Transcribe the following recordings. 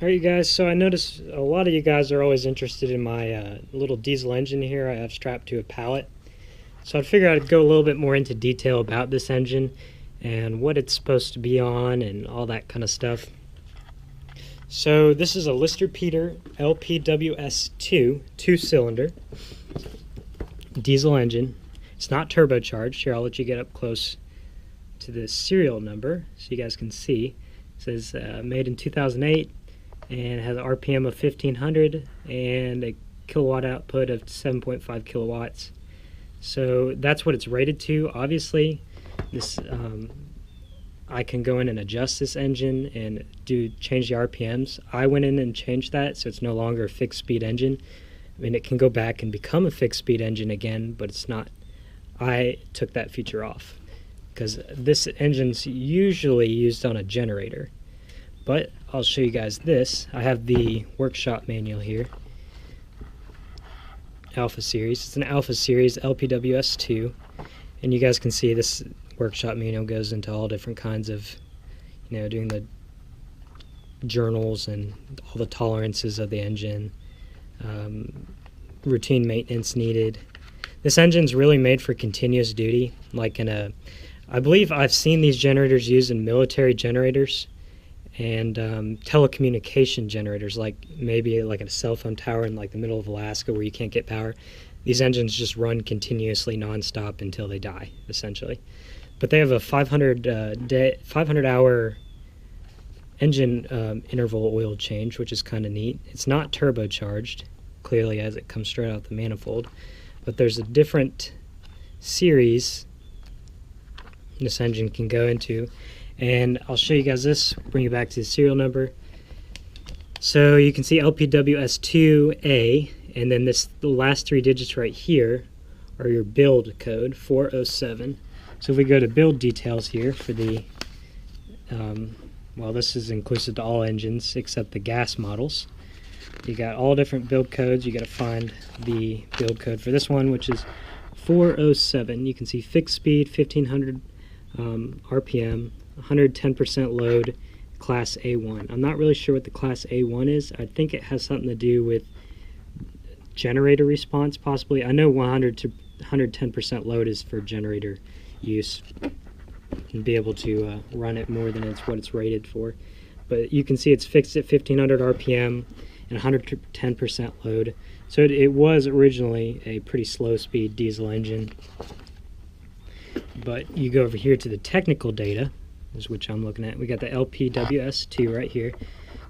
Alright, you guys, so I noticed a lot of you guys are always interested in my little diesel engine here I have strapped to a pallet. So I figured I'd go a little bit more into detail about this engine and what it's supposed to be on and all that kind of stuff. So this is a Lister Peter LPWS2 two-cylinder diesel engine. It's not turbocharged. Here, I'll let you get up close to the serial number so you guys can see. It says made in 2008. And has an RPM of 1500 and a kilowatt output of 7.5 kilowatts. So that's what it's rated to. Obviously, this I can go in and adjust this engine and change the RPMs. I went in and changed that, so it's no longer a fixed speed engine. I mean, it can go back and become a fixed speed engine again, but it's not. I took that feature off because this engine's usually used on a generator. But I'll show you guys this. I have the workshop manual here. Alpha Series. It's an Alpha Series LPWS2. And you guys can see this workshop manual goes into all different kinds of, doing the journals and all the tolerances of the engine. Routine maintenance needed. This engine's really made for continuous duty. I believe I've seen these generators used in military generators. And telecommunication generators, maybe like a cell phone tower in the middle of Alaska where you can't get power. These engines just run continuously nonstop until they die, essentially. But they have a 500-hour engine interval oil change, which is kind of neat. It's not turbocharged, clearly, as it comes straight out the manifold. But there's a different series this engine can go into. And I'll show you guys this, bring you back to the serial number. So you can see LPWS2A, and then the last three digits right here are your build code, 407. So if we go to build details here for the, this is inclusive to all engines except the gas models. You got all different build codes. You got to find the build code for this one, which is 407. You can see fixed speed, 1500 RPM. 110% load, Class A1. I'm not really sure what the Class A1 is. I think it has something to do with generator response, possibly. I know 100 to 110% load is for generator use and be able to run it more than what it's rated for. But you can see it's fixed at 1500 RPM and 110% load. So it was originally a pretty slow speed diesel engine. But you go over here to the technical data, is which I'm looking at. We got the LPWS2 right here.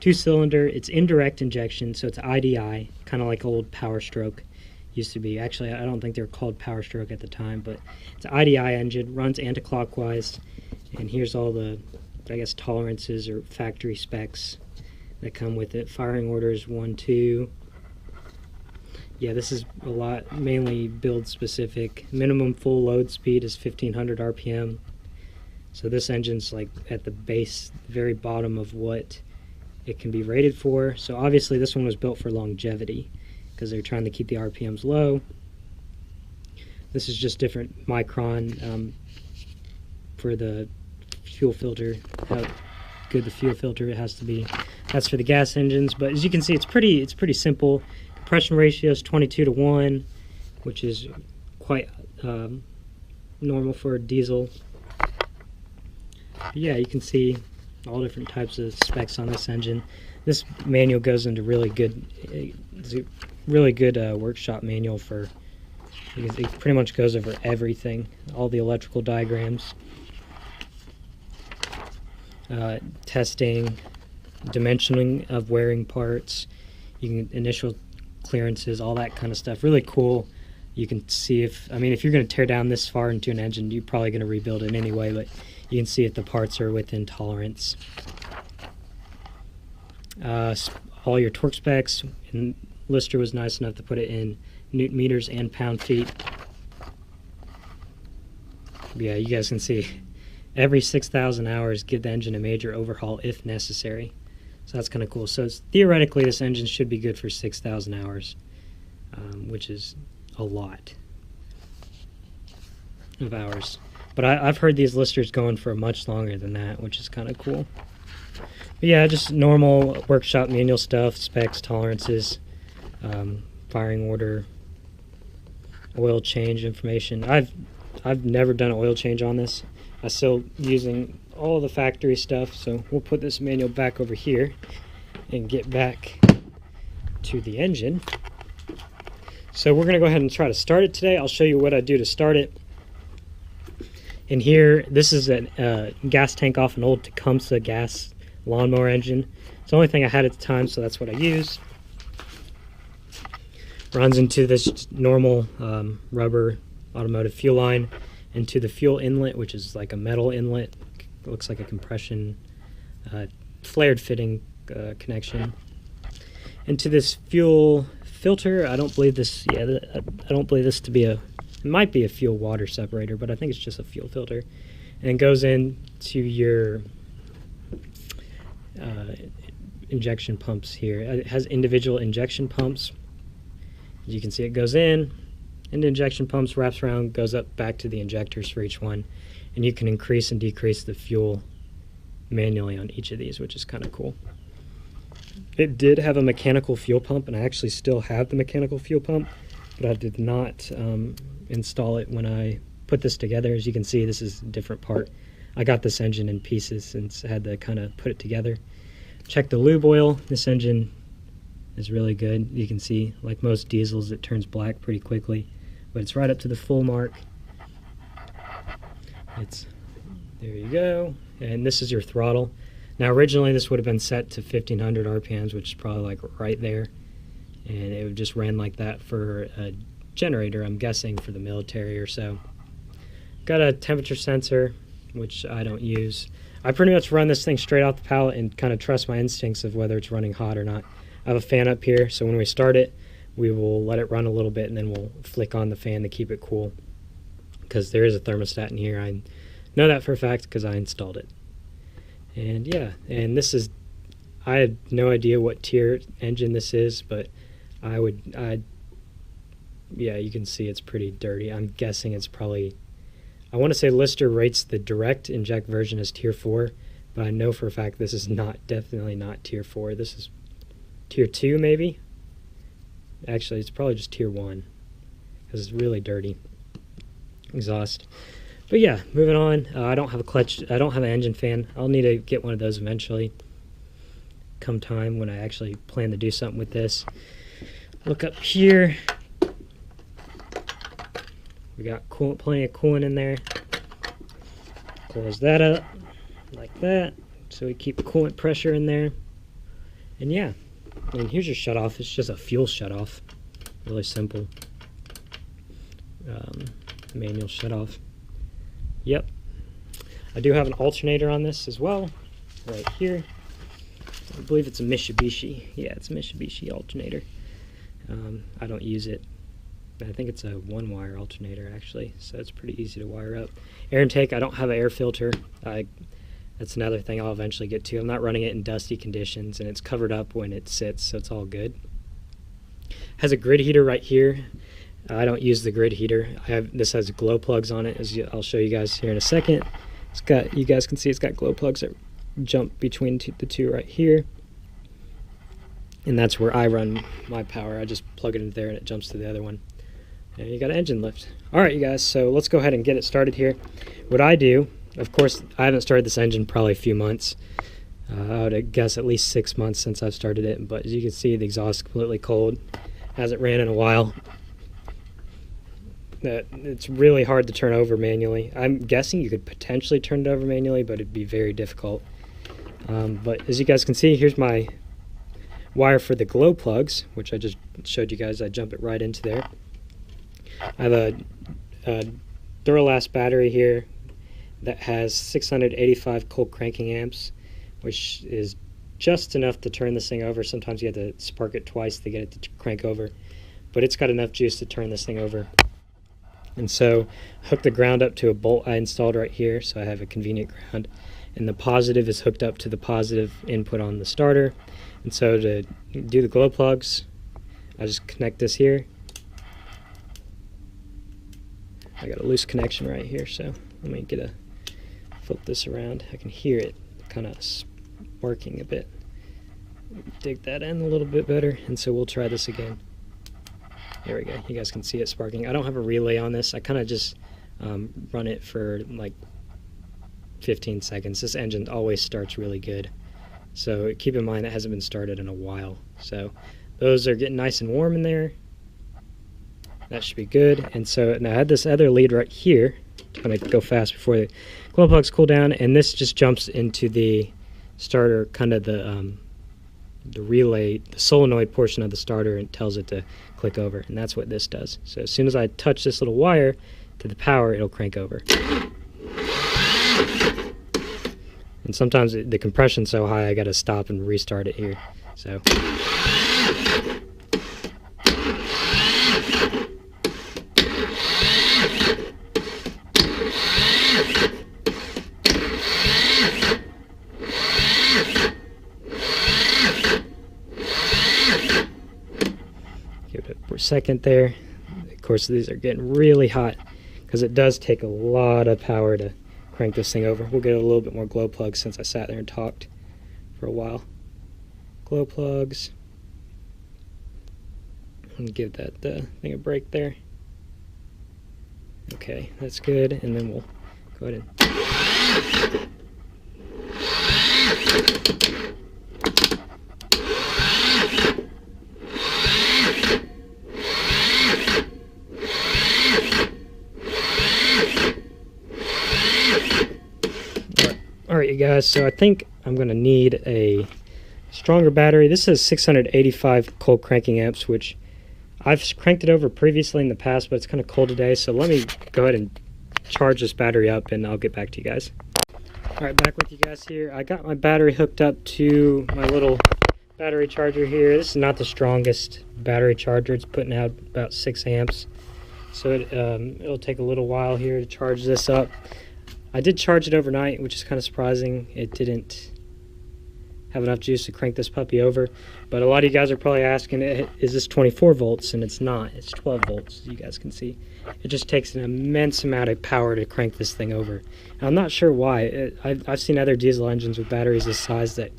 Two-cylinder, it's indirect injection, so it's IDI, kind of like old Power Stroke used to be. Actually, I don't think they were called Power Stroke at the time, but it's an IDI engine, runs anti-clockwise, and here's all the, tolerances or factory specs that come with it. Firing orders 1, 2. Yeah, this is a lot, mainly build specific. Minimum full load speed is 1500 RPM. So this engine's at the base, very bottom of what it can be rated for. So obviously this one was built for longevity because they're trying to keep the RPMs low. This is just different micron for the fuel filter, how good the fuel filter it has to be. That's for the gas engines, but as you can see, it's pretty simple. Compression ratio is 22:1, which is quite normal for a diesel. But yeah, you can see all different types of specs on this engine. This manual goes into really good workshop manual for, because it pretty much goes over everything, all the electrical diagrams, testing, dimensioning of wearing parts, initial clearances, all that kind of stuff. Really cool. You can see if you're going to tear down this far into an engine, you're probably going to rebuild it anyway, but you can see if the parts are within tolerance. All your torque specs, and Lister was nice enough to put it in Newton meters and pound feet. Yeah, you guys can see every 6,000 hours give the engine a major overhaul if necessary. So that's kind of cool. So theoretically this engine should be good for 6,000 hours, which is a lot of hours. But I've heard these Listers going for much longer than that, which is kind of cool. But yeah, just normal workshop manual stuff, specs, tolerances, firing order, oil change information. I've never done an oil change on this. I'm still using all the factory stuff, so we'll put this manual back over here and get back to the engine. So we're going to go ahead and try to start it today. I'll show you what I do to start it. In here, this is a gas tank off an old Tecumseh gas lawnmower engine. It's the only thing I had at the time, so that's what I used. Runs into this normal rubber automotive fuel line, into the fuel inlet, which is like a metal inlet. It looks like a compression flared fitting connection. Into this fuel filter. I don't believe this. Yeah, I don't believe this to be a. It might be a fuel water separator, but I think it's just a fuel filter, and it goes into your injection pumps here. It has individual injection pumps. As you can see, it goes in, into injection pumps, wraps around, goes up back to the injectors for each one, and you can increase and decrease the fuel manually on each of these, which is kind of cool. It did have a mechanical fuel pump, and I actually still have the mechanical fuel pump, but I did not install it when I put this together. As you can see, this is a different part. I got this engine in pieces and had to kind of put it together. Check the lube oil. This engine is really good. You can see, like most diesels, it turns black pretty quickly, but it's right up to the full mark. There you go. And this is your throttle. Now originally this would have been set to 1500 RPMs, which is probably like right there, and it would just ran like that for a generator, I'm guessing for the military or so. Got a temperature sensor, which I don't use. I pretty much run this thing straight off the pallet and kind of trust my instincts of whether it's running hot or not. I have a fan up here, so when we start it, we will let it run a little bit and then we'll flick on the fan to keep it cool, because there is a thermostat in here. I know that for a fact because I installed it. And yeah, and this is, I had no idea what tier engine this is, but yeah, you can see it's pretty dirty. I'm guessing it's probably, I want to say Lister rates the direct inject version as tier 4, but I know for a fact this is definitely not tier 4. This is tier 2 maybe. Actually, it's probably just tier 1 because it's really dirty exhaust. But yeah, moving on. I don't have a clutch. I don't have an engine fan. I'll need to get one of those eventually, come time when I actually plan to do something with this. Look up here. We got plenty of coolant in there. Close that up like that, so we keep coolant pressure in there. And yeah, and here's your shutoff. It's just a fuel shutoff. Really simple. Manual shutoff. Yep. I do have an alternator on this as well, right here. I believe it's a Mitsubishi. Yeah, it's a Mitsubishi alternator. I don't use it. I think it's a one-wire alternator, actually, so it's pretty easy to wire up. Air intake, I don't have an air filter. That's another thing I'll eventually get to. I'm not running it in dusty conditions, and it's covered up when it sits, so it's all good. Has a grid heater right here. I don't use the grid heater. This has glow plugs on it, as I'll show you guys here in a second. It's got, you guys can see it's got glow plugs that jump between the two right here. And that's where I run my power. I just plug it in there and it jumps to the other one. And you got an engine lift. Alright, you guys, so let's go ahead and get it started here. What I do, of course, I haven't started this engine probably a few months. I would guess at least 6 months since I've started it, but as you can see, the exhaust is completely cold. Hasn't ran in a while. It's really hard to turn over manually. I'm guessing you could potentially turn it over manually, but it'd be very difficult. But as you guys can see, here's my wire for the glow plugs, which I just showed you guys. I jump it right into there. I have a Duralast battery here that has 685 cold cranking amps, which is just enough to turn this thing over. Sometimes you have to spark it twice to get it to crank over, but it's got enough juice to turn this thing over. And so hook the ground up to a bolt I installed right here, so I have a convenient ground, and the positive is hooked up to the positive input on the starter. And so to do the glow plugs, I just connect this here. I got a loose connection right here, so let me flip this around. I can hear it kind of sparking a bit. Dig that in a little bit better, and so we'll try this again. There we go. You guys can see it sparking. I don't have a relay on this. I kind of just run it for like 15 seconds. This engine always starts really good. So keep in mind it hasn't been started in a while. So those are getting nice and warm in there. That should be good. And so now I had this other lead right here. I'm going to go fast before the glow plugs cool down. And this just jumps into the starter, kind of the relay, the solenoid portion of the starter, and tells it to click over. And that's what this does. So as soon as I touch this little wire to the power, it'll crank over. And sometimes the compression's so high I got to stop and restart it here. So give it a second there. Of course, these are getting really hot because it does take a lot of power to crank this thing over. We'll get a little bit more glow plugs since I sat there and talked for a while. Glow plugs. And give that thing a break there. Okay, that's good. And then we'll go ahead and Alright you guys, so I think I'm going to need a stronger battery. This is 685 cold cranking amps, which I've cranked it over previously in the past, but it's kind of cold today, so let me go ahead and charge this battery up and I'll get back to you guys. Alright, back with you guys here. I got my battery hooked up to my little battery charger here. This is not the strongest battery charger. It's putting out about 6 amps, so it'll take a little while here to charge this up. I did charge it overnight, which is kind of surprising. It didn't have enough juice to crank this puppy over. But a lot of you guys are probably asking, is this 24 volts? And it's not. It's 12 volts, as you guys can see. It just takes an immense amount of power to crank this thing over. And I'm not sure why. I've seen other diesel engines with batteries this size that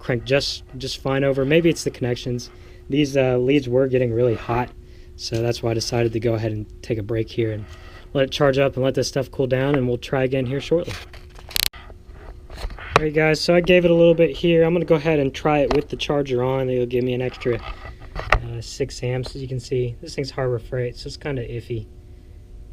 crank just fine over. Maybe it's the connections. These leads were getting really hot, so that's why I decided to go ahead and take a break here and let it charge up and let this stuff cool down, and we'll try again here shortly. Alright guys, so I gave it a little bit here. I'm going to go ahead and try it with the charger on. It'll give me an extra 6 amps. As you can see, this thing's Harbor Freight, so it's kind of iffy.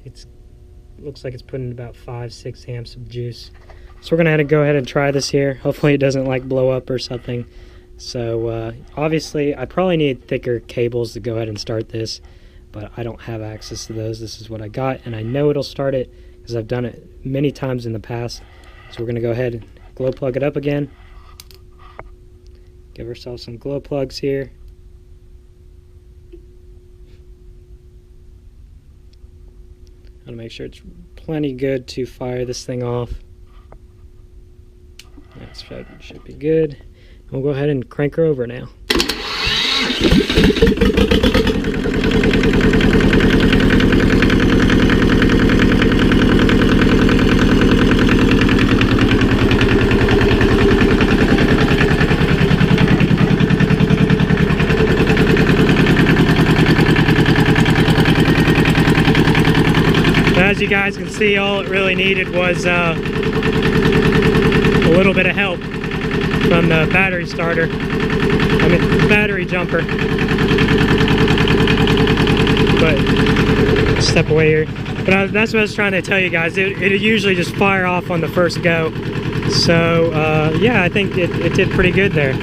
It looks like it's putting about 5-6 amps of juice. So we're going to go ahead and try this here. Hopefully it doesn't like blow up or something. So obviously I probably need thicker cables to go ahead and start this, but I don't have access to those. This is what I got, and I know it'll start it because I've done it many times in the past. So we're going to go ahead and glow plug it up again. Give ourselves some glow plugs here. I want to make sure it's plenty good to fire this thing off. That should be good. And we'll go ahead and crank her over now. As you guys can see, all it really needed was a little bit of help from the battery starter. I mean, battery jumper. But step away here. But that's what I was trying to tell you guys. It usually just fire off on the first go. So yeah, I think it did pretty good there.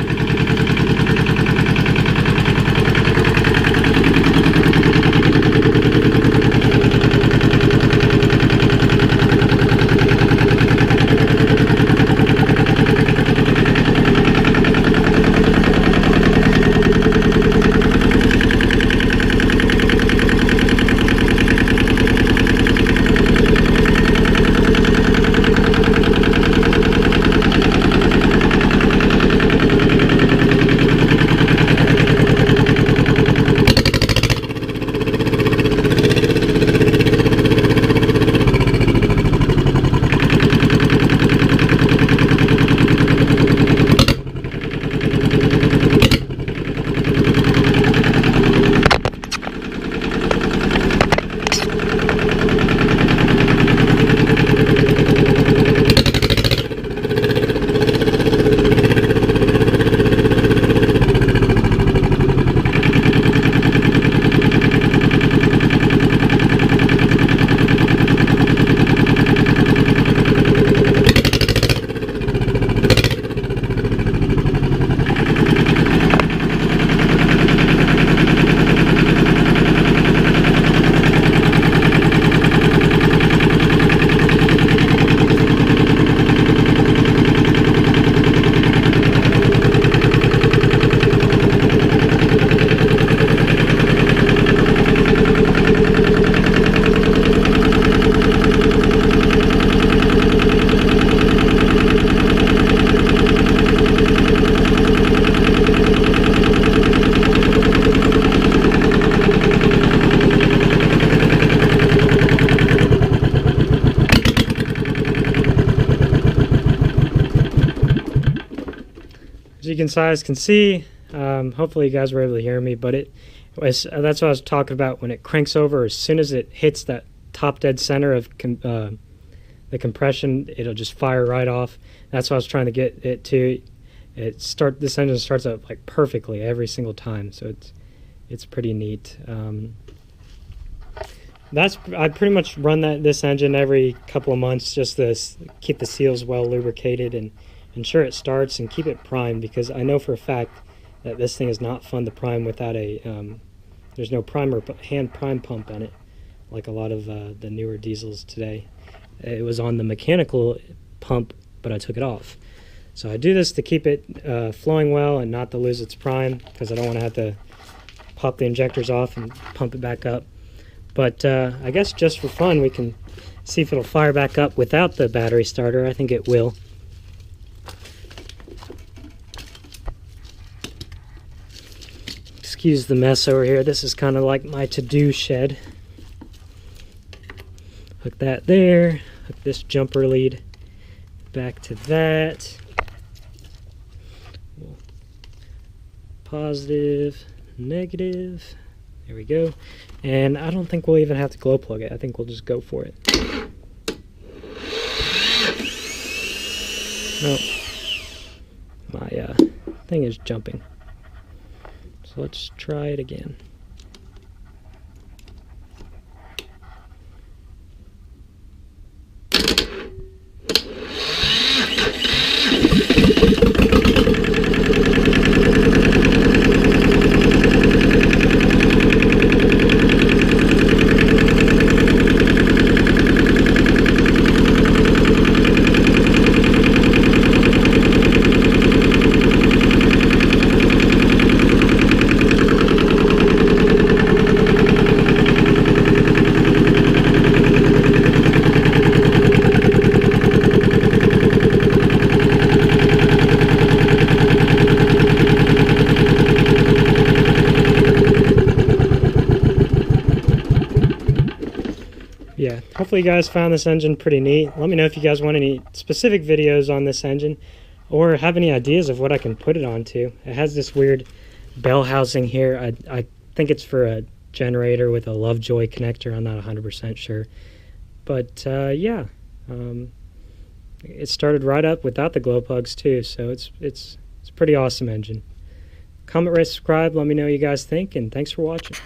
inside, as you can see. Hopefully you guys were able to hear me, but that's what I was talking about. When it cranks over, as soon as it hits that top dead center of the compression, it'll just fire right off. That's what I was trying to get it to. This engine starts up like perfectly every single time, so it's pretty neat. I pretty much run this engine every couple of months just to keep the seals well lubricated and ensure it starts and keep it primed, because I know for a fact that this thing is not fun to prime without there's no primer, hand prime pump on it like a lot of the newer diesels today. It was on the mechanical pump, but I took it off. So I do this to keep it flowing well and not to lose its prime, because I don't want to have to pop the injectors off and pump it back up. But I guess just for fun, we can see if it'll fire back up without the battery starter. I think it will. Excuse the mess over here. This is kind of like my to-do shed. Hook that there. Hook this jumper lead back to that. Positive, negative. There we go. And I don't think we'll even have to glow plug it. I think we'll just go for it. No, my thing is jumping. So let's try it again. Yeah, hopefully you guys found this engine pretty neat. Let me know if you guys want any specific videos on this engine or have any ideas of what I can put it onto. It has this weird bell housing here. I think it's for a generator with a Lovejoy connector. I'm not 100% sure. But yeah, it started right up without the glow plugs too, so it's a pretty awesome engine. Comment, rate, subscribe, let me know what you guys think, and thanks for watching.